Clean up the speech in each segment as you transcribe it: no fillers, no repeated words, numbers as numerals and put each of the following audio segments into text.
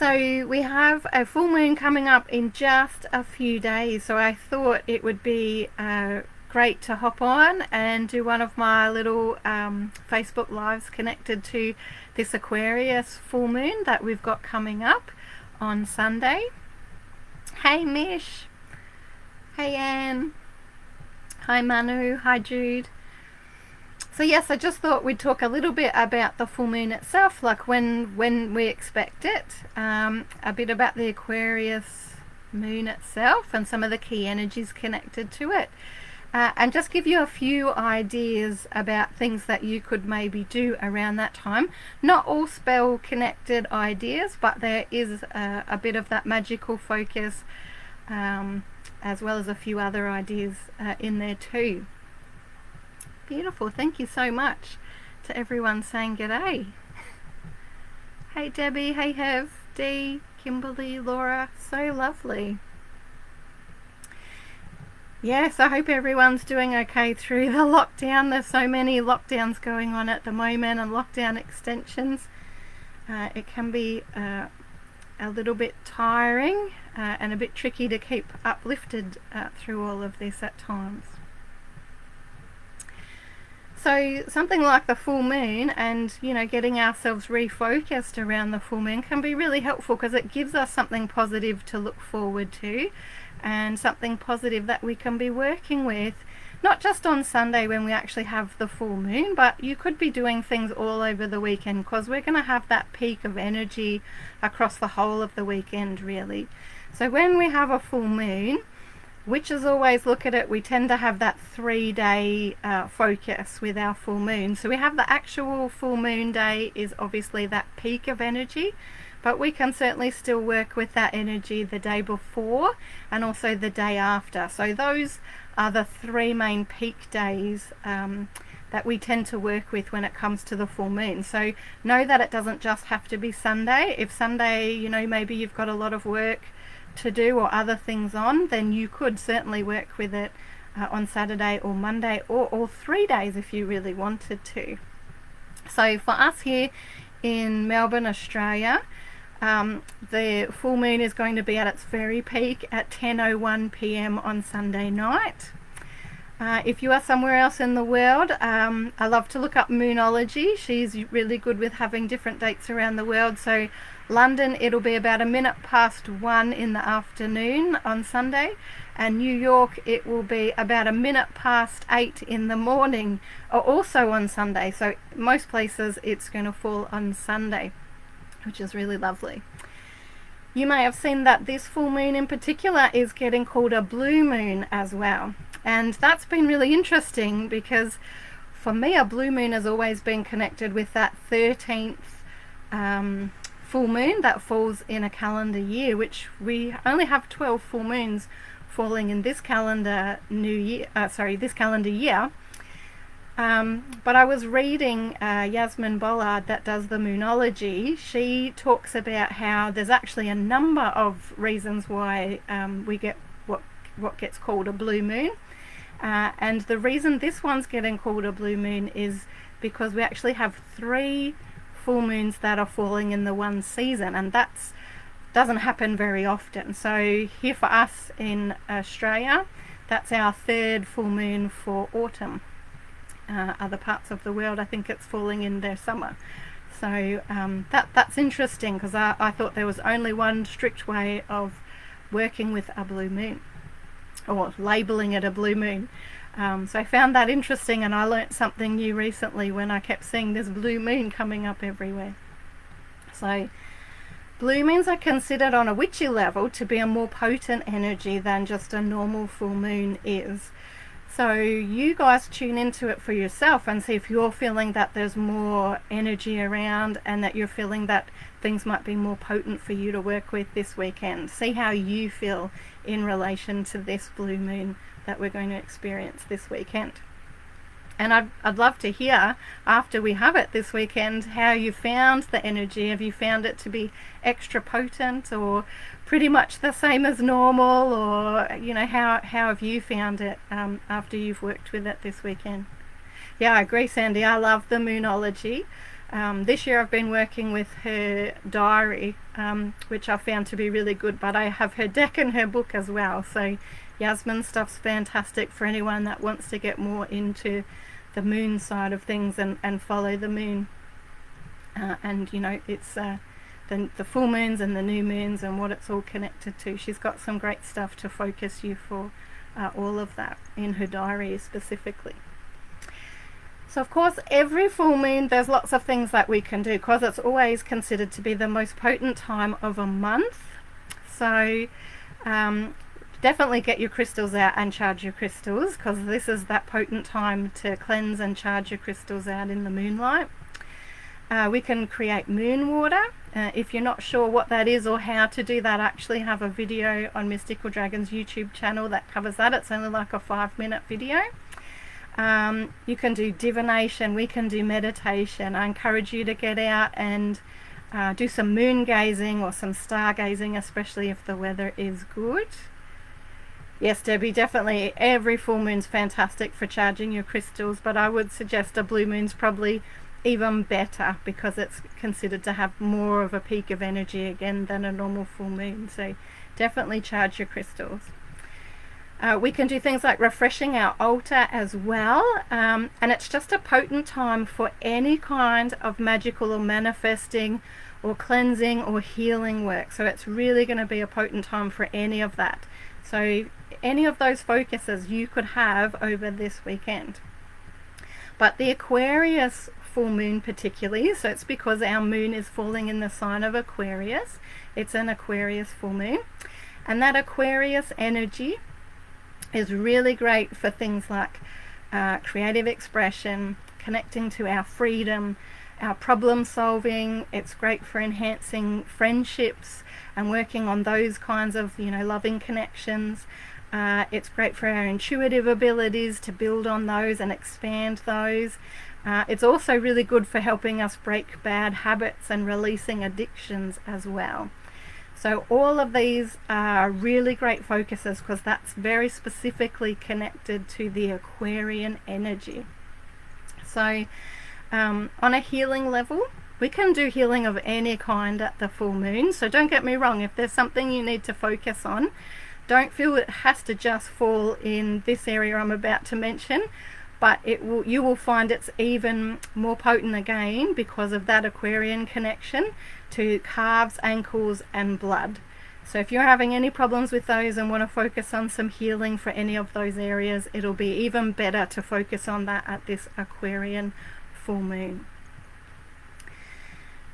So we have a full moon coming up in just a few days, so I thought it would be great to hop on and do one of my little Facebook lives connected to this Aquarius full moon that we've got coming up on Sunday. Hey Mish, hey Anne, hi Manu, hi Jude. So yes, I just thought we'd talk a little bit about the full moon itself, like when we expect it, a bit about the Aquarius moon itself and some of the key energies connected to it, and just give you a few ideas about things that you could maybe do around that time. Not all spell connected ideas, but there is a bit of that magical focus, as well as a few other ideas in there too. Beautiful. Thank you so much to everyone saying g'day. Hey Debbie, hey Hev, Dee, Kimberly, Laura, so lovely. Yes, I hope everyone's doing okay through the lockdown. There's so many lockdowns going on at the moment and lockdown extensions. It can be a little bit tiring and a bit tricky to keep uplifted through all of this at times. So something like the full moon and, getting ourselves refocused around the full moon can be really helpful because it gives us something positive to look forward to and something positive that we can be working with, not just on Sunday when we actually have the full moon, but you could be doing things all over the weekend because we're going to have that peak of energy across the whole of the weekend, really. So when we have a full moon, witches always look at it, we tend to have that 3-day focus with our full moon. So we have the actual full moon day is obviously that peak of energy, but we can certainly still work with that energy the day before and also the day after. So those are the 3 main peak days that we tend to work with when it comes to the full moon. So know that it doesn't just have to be Sunday. If Sunday, maybe you've got a lot of work to do or other things on, then you could certainly work with it on Saturday or Monday or all 3 days if you really wanted to. So for us here in Melbourne, Australia, the full moon is going to be at its very peak at 10:01 p.m. on Sunday night. If you are somewhere else in the world, I love to look up Moonology. She's really good with having different dates around the world. So London, it'll be about 1:01 in the afternoon on Sunday, and New York, it will be about 8:01 in the morning, also on Sunday. So most places it's going to fall on Sunday, which is really lovely. You may have seen that this full moon in particular is getting called a blue moon as well. And that's been really interesting because for me a blue moon has always been connected with that 13th full moon that falls in a calendar year, which we only have 12 full moons falling in this calendar year. But I was reading Yasmin Bollard that does the Moonology. She talks about how there's actually a number of reasons why we get what gets called a blue moon. And the reason this one's getting called a blue moon is because we actually have 3 full moons that are falling in the one season, and that doesn't happen very often. So here for us in Australia, that's our 3rd full moon for autumn. Other parts of the world, I think it's falling in their summer. So that's interesting because I thought there was only one strict way of working with a blue moon, or labeling it a blue moon. So I found that interesting, and I learnt something new recently when I kept seeing this blue moon coming up everywhere. So blue moons are considered on a witchy level to be a more potent energy than just a normal full moon is. So you guys tune into it for yourself and see if you're feeling that there's more energy around and that you're feeling that things might be more potent for you to work with this weekend. See how you feel in relation to this blue moon that we're going to experience this weekend. And I'd love to hear, after we have it this weekend, how you found the energy. Have you found it to be extra potent or pretty much the same as normal, or how have you found it after you've worked with it this weekend? Yeah, I agree, Sandy. I love the Moonology. This year I've been working with her diary, which I found to be really good, but I have her deck and her book as well. So Yasmin's stuff's fantastic for anyone that wants to get more into the moon side of things and follow the moon. And you know, it's the full moons and the new moons and what it's all connected to. She's got some great stuff to focus you for all of that in her diary specifically. So of course every full moon there's lots of things that we can do, because it's always considered to be the most potent time of a month. So definitely get your crystals out and charge your crystals, because this is that potent time to cleanse and charge your crystals out in the moonlight. We can create moon water. If you're not sure what that is or how to do that, I actually have a video on Mystical Dragons YouTube channel that covers that. It's only like a 5-minute video. You can do divination, we can do meditation. I encourage you to get out and do some moon gazing or some stargazing, especially if the weather is good. Yes, Debbie, definitely every full moon's fantastic for charging your crystals, but I would suggest a blue moon's probably even better, because it's considered to have more of a peak of energy again than a normal full moon. So definitely charge your crystals. We can do things like refreshing our altar as well, and it's just a potent time for any kind of magical or manifesting or cleansing or healing work. So it's really going to be a potent time for any of that. So any of those focuses you could have over this weekend. But the Aquarius full moon particularly, so it's because our moon is falling in the sign of Aquarius. It's an Aquarius full moon, and that Aquarius energy is really great for things like creative expression, connecting to our freedom, our problem solving. It's great for enhancing friendships and working on those kinds of, you know, loving connections. It's great for our intuitive abilities to build on those and expand those. It's also really good for helping us break bad habits and releasing addictions as well. So all of these are really great focuses, because that's very specifically connected to the Aquarian energy. So on a healing level, we can do healing of any kind at the full moon. So don't get me wrong, if there's something you need to focus on, don't feel it has to just fall in this area I'm about to mention, but you will find it's even more potent again because of that Aquarian connection to calves, ankles and blood. So if you're having any problems with those and want to focus on some healing for any of those areas, it'll be even better to focus on that at this Aquarian full moon.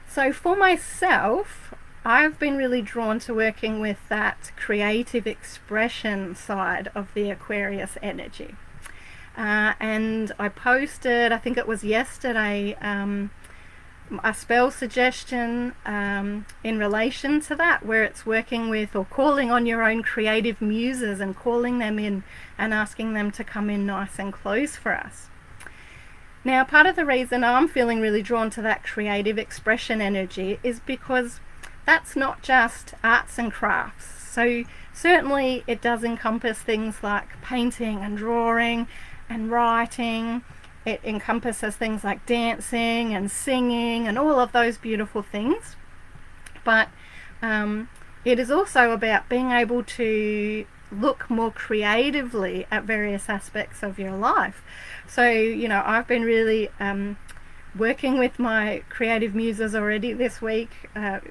So for myself, I've been really drawn to working with that creative expression side of the Aquarius energy. And I posted, I think it was yesterday, a spell suggestion in relation to that, where it's working with or calling on your own creative muses and calling them in and asking them to come in nice and close for us. Now, part of the reason I'm feeling really drawn to that creative expression energy is because that's not just arts and crafts. So certainly it does encompass things like painting and drawing and writing. It encompasses things like dancing and singing and all of those beautiful things. But it is also about being able to look more creatively at various aspects of your life. So, you know, I've been really working with my creative muses already this week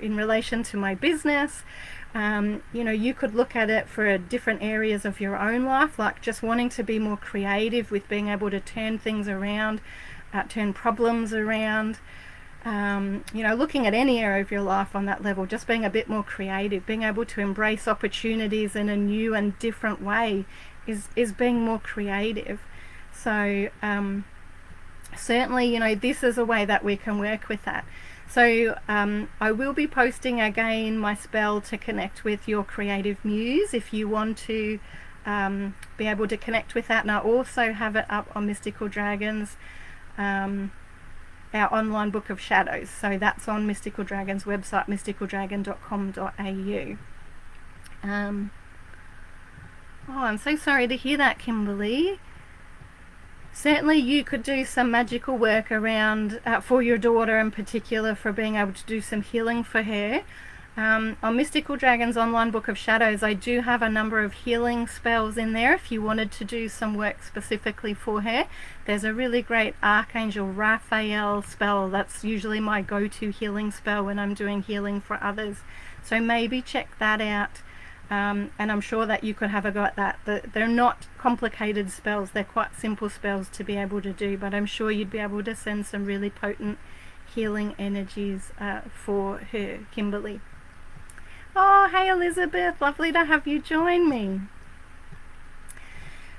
in relation to my business. You know, you could look at it for different areas of your own life, like just wanting to be more creative with being able to turn things around, turn problems around. You know, looking at any area of your life on that level, just being a bit more creative, being able to embrace opportunities in a new and different way is being more creative. So certainly, you know, this is a way that we can work with that. So I will be posting again my spell to connect with your creative muse if you want to be able to connect with that. And I also have it up on Mystical Dragons, our online book of shadows. So that's on Mystical Dragons website, mysticaldragon.com.au. Oh, I'm so sorry to hear that, Kimberly. Certainly you could do some magical work around for your daughter in particular, for being able to do some healing for her. On Mystical Dragon's online book of shadows, I do have a number of healing spells in there if you wanted to do some work specifically for her. There's a really great Archangel Raphael spell that's usually my go-to healing spell when I'm doing healing for others, so maybe check that out. And I'm sure that you could have a go at that. They're not complicated spells, they're quite simple spells to be able to do, but I'm sure you'd be able to send some really potent healing energies for her, Kimberly. Oh, hey Elizabeth, lovely to have you join me.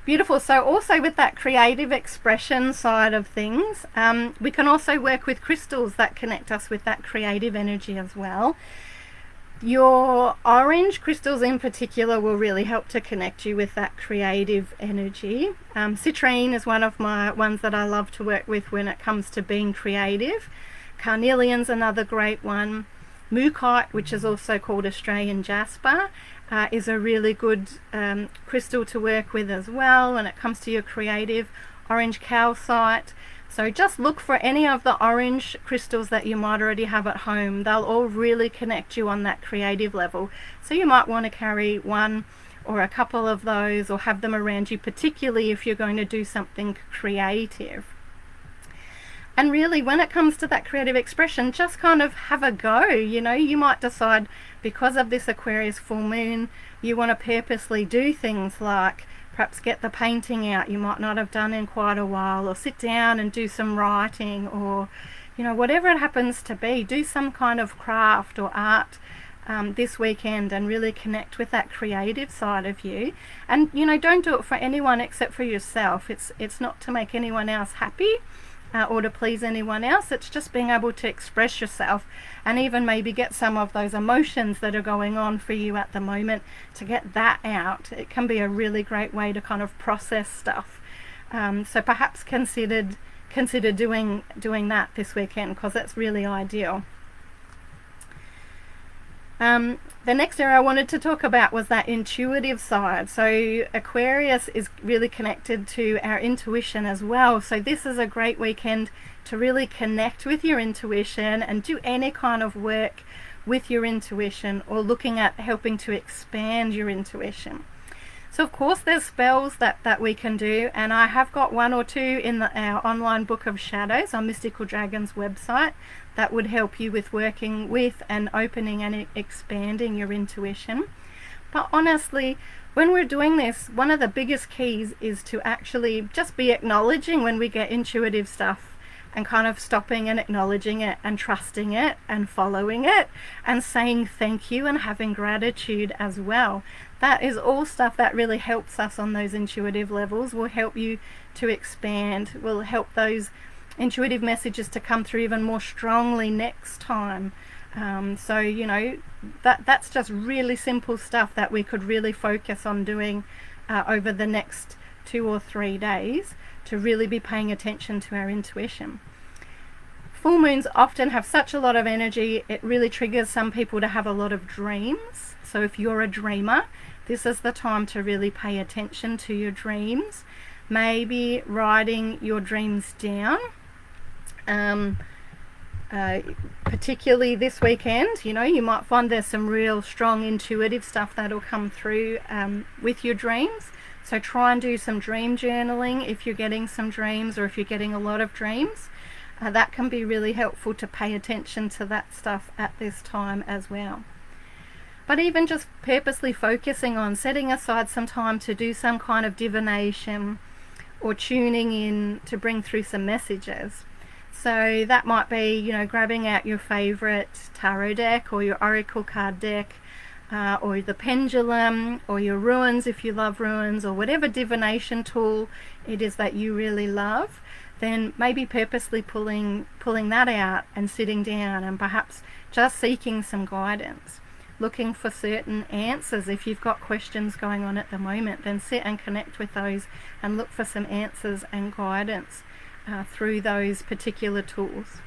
Beautiful. So also with that creative expression side of things, we can also work with crystals that connect us with that creative energy as well. Your orange crystals in particular will really help to connect you with that creative energy. Citrine is one of my ones that I love to work with when it comes to being creative. Carnelian's another great one. Mookaite, which is also called Australian jasper, is a really good crystal to work with as well when it comes to your creative. Orange calcite. So just look for any of the orange crystals that you might already have at home. They'll all really connect you on that creative level. So you might want to carry one or a couple of those, or have them around you, particularly if you're going to do something creative. And really, when it comes to that creative expression, just kind of have a go. You know, you might decide, because of this Aquarius full moon, you want to purposely do things like perhaps get the painting out you might not have done in quite a while, or sit down and do some writing, or, you know, whatever it happens to be, do some kind of craft or art this weekend and really connect with that creative side of you. And, you know, don't do it for anyone except for yourself. It's not to make anyone else happy. Or to please anyone else. It's just being able to express yourself, and even maybe get some of those emotions that are going on for you at the moment, to get that out. It can be a really great way to kind of process stuff. So perhaps consider doing that this weekend, because that's really ideal. The next area I wanted to talk about was that intuitive side. So Aquarius is really connected to our intuition as well. So this is a great weekend to really connect with your intuition and do any kind of work with your intuition, or looking at helping to expand your intuition. So of course there's spells that we can do, and I have got one or two in our online book of shadows on Mystical Dragon's website that would help you with working with and opening and expanding your intuition. But honestly, when we're doing this, one of the biggest keys is to actually just be acknowledging when we get intuitive stuff, and kind of stopping and acknowledging it and trusting it and following it and saying thank you and having gratitude as well. That is all stuff that really helps us on those intuitive levels, will help you to expand, will help those intuitive messages to come through even more strongly next time. So, you know, that's just really simple stuff that we could really focus on doing over the next 2 or 3 days, to really be paying attention to our intuition. Full moons often have such a lot of energy, it really triggers some people to have a lot of dreams. So if you're a dreamer, this is the time to really pay attention to your dreams. Maybe writing your dreams down. Particularly this weekend, you know, you might find there's some real strong intuitive stuff that'll come through with your dreams. So try and do some dream journaling if you're getting some dreams, or if you're getting a lot of dreams. That can be really helpful to pay attention to that stuff at this time as well. But even just purposely focusing on setting aside some time to do some kind of divination, or tuning in to bring through some messages. So that might be, you know, grabbing out your favorite tarot deck, or your oracle card deck, or the pendulum, or your runes if you love runes, or whatever divination tool it is that you really love. Then maybe purposely pulling that out and sitting down and perhaps just seeking some guidance, looking for certain answers. If you've got questions going on at the moment, then sit and connect with those and look for some answers and guidance through those particular tools.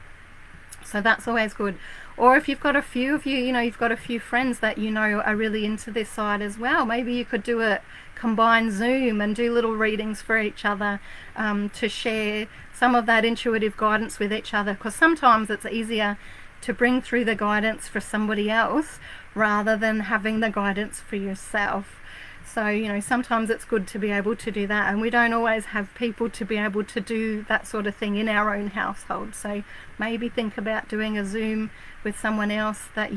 So that's always good. Or if you've got a few of you, you've got a few friends that are really into this side as well, maybe you could do a combined Zoom and do little readings for each other, to share some of that intuitive guidance with each other, because sometimes it's easier to bring through the guidance for somebody else rather than having the guidance for yourself. So, sometimes it's good to be able to do that, and we don't always have people to be able to do that sort of thing in our own household. So maybe think about doing a Zoom with someone else that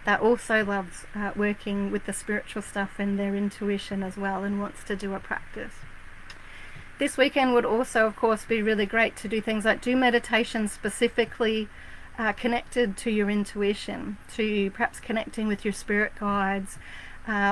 that also loves working with the spiritual stuff and their intuition as well, and wants to do a practice. This weekend would also, of course, be really great to do things like do meditation specifically connected to your intuition, to perhaps connecting with your spirit guides,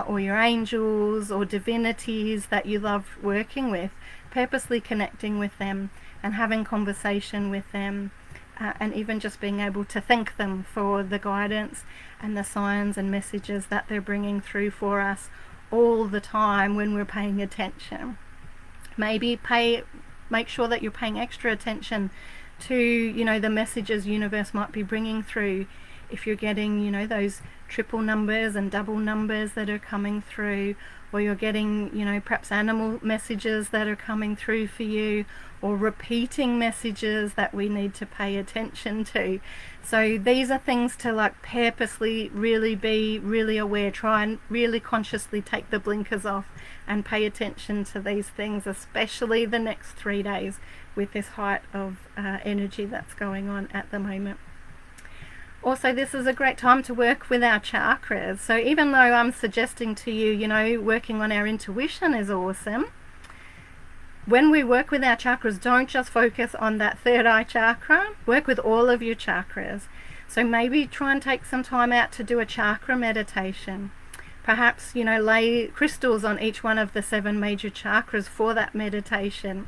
or your angels or divinities that you love working with, purposely connecting with them and having conversation with them, and even just being able to thank them for the guidance and the signs and messages that they're bringing through for us all the time when we're paying attention. Maybe make sure that you're paying extra attention to the messages universe might be bringing through. If you're getting those triple numbers and double numbers that are coming through, or you're getting perhaps animal messages that are coming through for you, or repeating messages that we need to pay attention to. So these are things to purposely really be really aware, try and really consciously take the blinkers off and pay attention to these things, especially the next 3 days with this height of energy that's going on at the moment. Also, this is a great time to work with our chakras. So even though I'm suggesting to you, working on our intuition is awesome, when we work with our chakras, don't just focus on that third eye chakra. Work with all of your chakras. So maybe try and take some time out to do a chakra meditation. Perhaps, lay crystals on each one of the 7 major chakras for that meditation.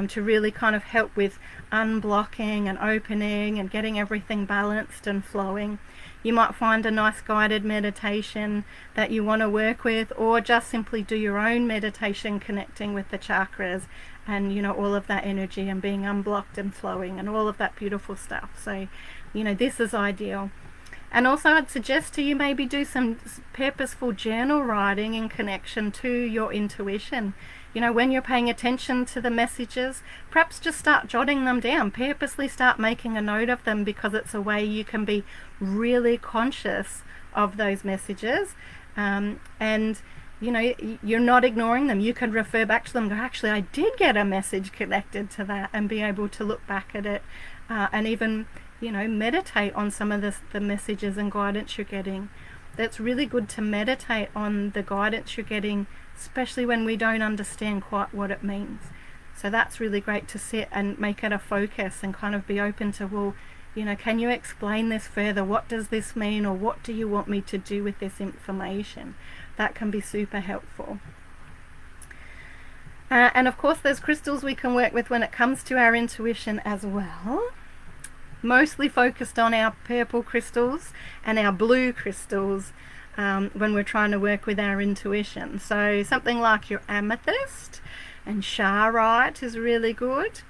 To really kind of help with unblocking and opening and getting everything balanced and flowing. You might find a nice guided meditation that you want to work with, or just simply do your own meditation connecting with the chakras and all of that energy and being unblocked and flowing and all of that beautiful stuff. So this is ideal. And also I'd suggest to you maybe do some purposeful journal writing in connection to your intuition. When you're paying attention to the messages, perhaps just start jotting them down. Purposely start making a note of them, because it's a way you can be really conscious of those messages. And you're not ignoring them. You can refer back to them and go, actually, I did get a message connected to that, and be able to look back at it, and even, meditate on some of the messages and guidance you're getting. That's really good to meditate on the guidance you're getting, especially when we don't understand quite what it means. So that's really great to sit and make it a focus and kind of be open to, well, can you explain this further? What does this mean? Or what do you want me to do with this information? That can be super helpful. And of course there's crystals we can work with when it comes to our intuition as well. Mostly focused on our purple crystals and our blue crystals when we're trying to work with our intuition. So something like your amethyst and charoite is really good.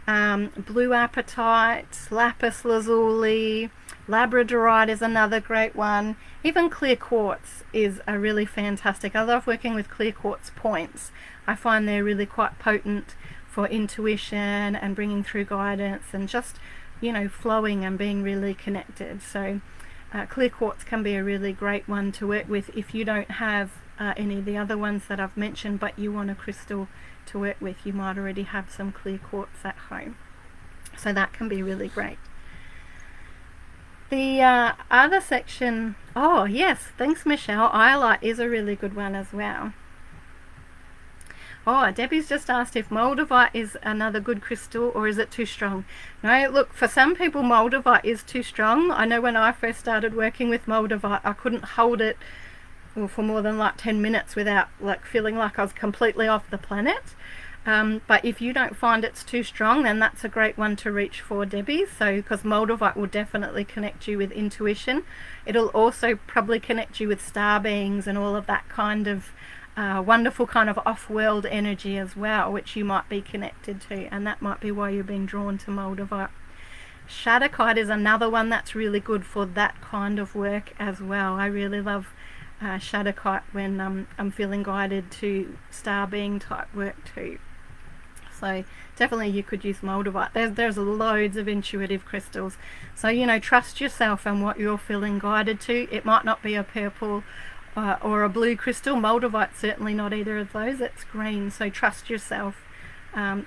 Blue apatite, lapis lazuli, labradorite is another great one. Even clear quartz is a really fantastic. I love working with clear quartz points. I find they're really quite potent for intuition and bringing through guidance and just flowing and being really connected. So clear quartz can be a really great one to work with if you don't have any of the other ones that I've mentioned, but you want a crystal to work with. You might already have some clear quartz at home, so that can be really great. The other section, oh yes, thanks Michelle, iolite is a really good one as well. Oh, Debbie's just asked if moldavite is another good crystal, or is it too strong? No, look, for some people moldavite is too strong. I know when I first started working with moldavite, I couldn't hold it for more than 10 minutes without feeling like I was completely off the planet. But if you don't find it's too strong, then that's a great one to reach for, Debbie. So, because moldavite will definitely connect you with intuition. It'll also probably connect you with star beings and all of that kind of wonderful kind of off-world energy as well, which you might be connected to, and that might be why you're being drawn to moldavite. Shadowkite is another one that's really good for that kind of work as well. I really love Shadowkite when I'm feeling guided to star being type work too. So definitely you could use Moldavite. There's loads of intuitive crystals. So, you know, trust yourself and what you're feeling guided to. It might not be a purple or a blue crystal. Moldavite certainly not either of those. It's green. So trust yourself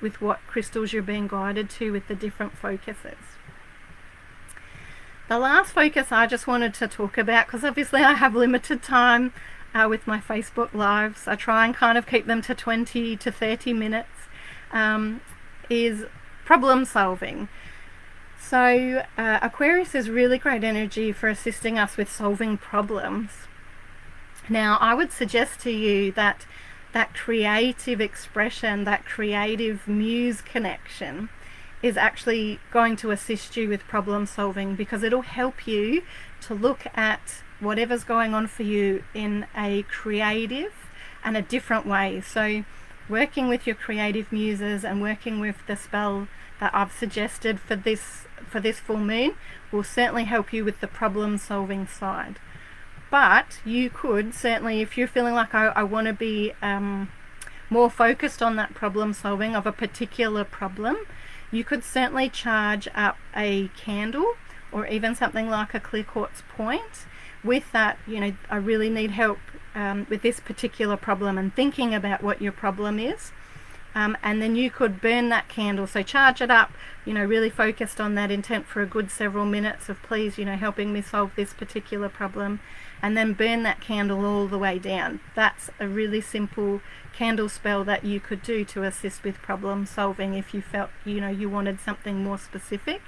with what crystals you're being guided to with the different focuses. The last focus I just wanted to talk about, because obviously I have limited time with my Facebook lives. I try and kind of keep them to 20 to 30 minutes. Is problem solving. So Aquarius is really great energy for assisting us with solving problems. Now I would suggest to you that creative expression, that creative muse connection is actually going to assist you with problem solving, because it'll help you to look at whatever's going on for you in a creative and a different way. So working with your creative muses and working with the spell that I've suggested for this full moon will certainly help you with the problem solving side. But you could certainly, if you're feeling like I want to be more focused on that problem solving of a particular problem, you could certainly charge up a candle or even something like a clear quartz point with that. You know, I really need help with this particular problem, and thinking about what your problem is, and then you could burn that candle. So charge it up, you know, really focused on that intent for a good several minutes of, please, you know, helping me solve this particular problem, and then burn that candle all the way down. That's a really simple candle spell that you could do to assist with problem solving if you felt, you know, you wanted something more specific.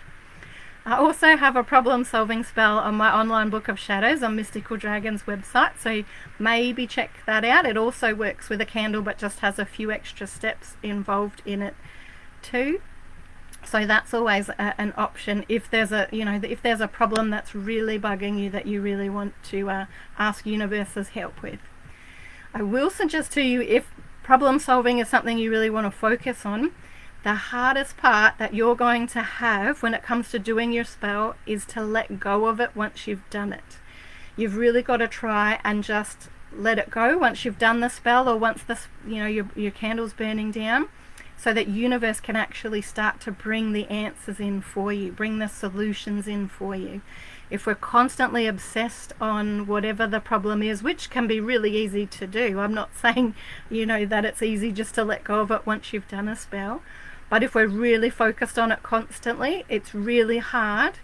I also have a problem solving spell on my online book of shadows on Mystical Dragon's website, so maybe check that out. It also works with a candle but just has a few extra steps involved in it too. So that's always an option if there's a problem that's really bugging you that you really want to ask universe's help with. I will suggest to you, if problem solving is something you really want to focus on, the hardest part that you're going to have when it comes to doing your spell is to let go of it once you've done it. You've really got to try and just let it go once you've done the spell, or once your candle's burning down, so that universe can actually start to bring the answers in for you, bring the solutions in for you. If we're constantly obsessed on whatever the problem is, which can be really easy to do, I'm not saying, you know, that it's easy just to let go of it once you've done a spell, but if we're really focused on it constantly, it's really hard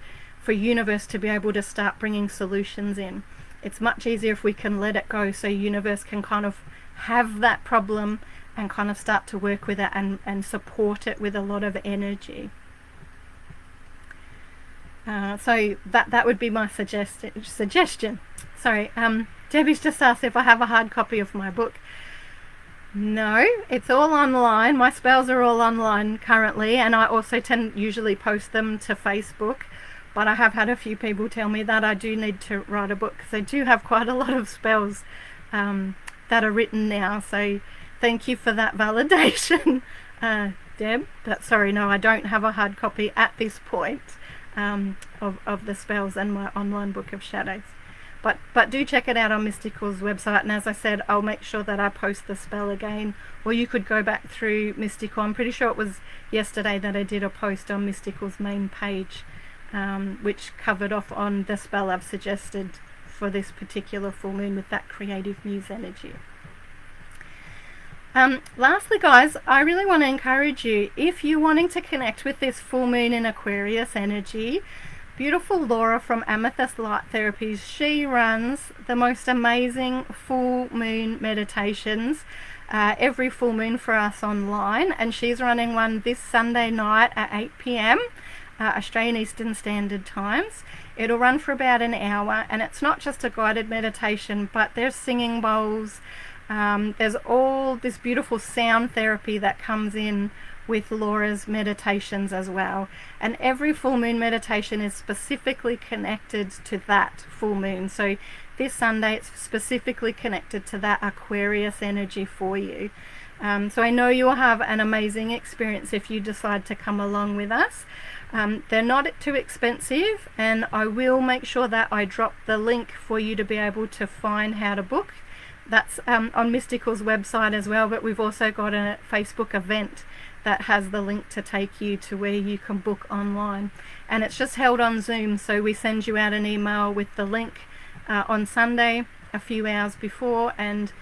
for universe to be able to start bringing solutions in. It's much easier if we can let it go, so universe can kind of have that problem and kind of start to work with it and support it with a lot of energy. So that would be my suggestion. Sorry, Debbie's just asked if I have a hard copy of my book. No, it's all online. My spells are all online currently, and I also usually post them to Facebook. But I have had a few people tell me that I do need to write a book, because I do have quite a lot of spells that are written now. So thank you for that validation, Deb. But sorry, no, I don't have a hard copy at this point of the spells and my online book of shadows. But do check it out on Mystical's website, and as I said, I'll make sure that I post the spell again, or you could go back through Mystical. I'm pretty sure it was yesterday that I did a post on Mystical's main page, which covered off on the spell I've suggested for this particular full moon with that creative muse energy. Lastly, guys, I really want to encourage you, if you're wanting to connect with this full moon in Aquarius energy, beautiful Laura from Amethyst Light Therapies, she runs the most amazing full moon meditations every full moon for us online, and she's running one this Sunday night at 8 p.m. Australian Eastern Standard Times. It'll run for about an hour, and it's not just a guided meditation, but there's singing bowls. There's all this beautiful sound therapy that comes in with Laura's meditations as well, and every full moon meditation is specifically connected to that full moon. So this Sunday it's specifically connected to that Aquarius energy for you. So I know you'll have an amazing experience if you decide to come along with us. They're not too expensive, and I will make sure that I drop the link for you to be able to find how to book. That's on Magiccal's website as well, but we've also got a Facebook event that has the link to take you to where you can book online, and it's just held on Zoom. So we send you out an email with the link on Sunday a few hours before, and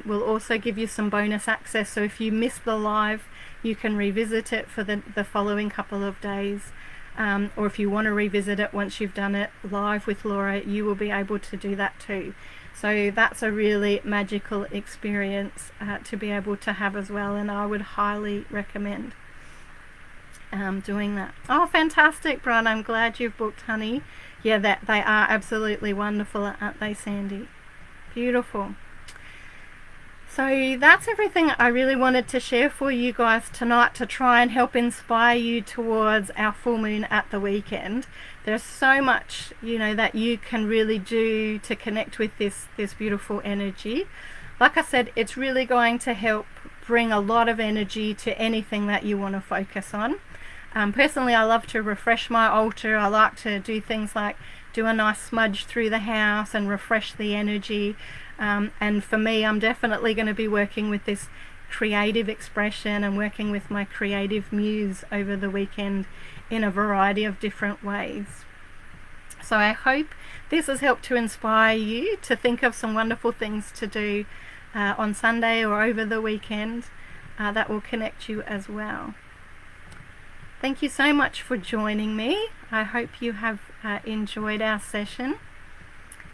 we'll also give you some bonus access, so if you miss the live you can revisit it for the following couple of days, or if you want to revisit it once you've done it live with Laura, you will be able to do that too. So that's a really magical experience to be able to have as well, and I would highly recommend doing that. Oh, fantastic, Brian. I'm glad you've booked, honey. Yeah, that they are absolutely wonderful, aren't they, Sandy? Beautiful. So that's everything I really wanted to share for you guys tonight, to try and help inspire you towards our full moon at the weekend. There's so much, you know, that you can really do to connect with this beautiful energy. Like I said, it's really going to help bring a lot of energy to anything that you want to focus on. Personally, I love to refresh my altar. I like to do things like do a nice smudge through the house and refresh the energy. And for me, I'm definitely going to be working with this creative expression and working with my creative muse over the weekend in a variety of different ways. So I hope this has helped to inspire you to think of some wonderful things to do on Sunday or over the weekend that will connect you as well. Thank you so much for joining me. I hope you have enjoyed our session.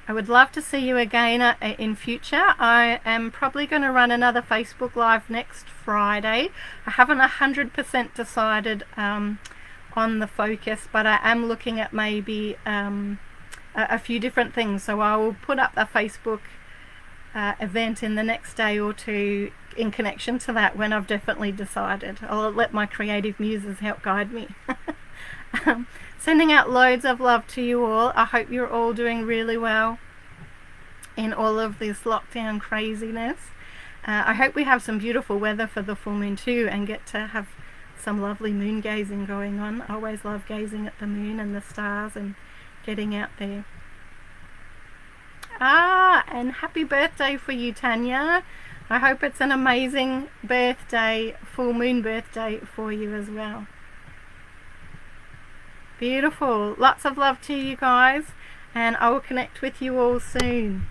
I would love to see you again in future. I am probably going to run another Facebook Live next Friday. I haven't 100% decided on the focus, but I am looking at maybe a few different things. So I will put up a Facebook event in the next day or two in connection to that when I've definitely decided. I'll let my creative muses help guide me. Sending out loads of love to you all. I hope you're all doing really well in all of this lockdown craziness. I hope we have some beautiful weather for the full moon too, and get to have some lovely moon gazing going on. I always love gazing at the moon and the stars and getting out there. And happy birthday for you, Tanya. I hope it's an amazing birthday, full moon birthday for you as well. Beautiful. Lots of love to you guys, and I will connect with you all soon.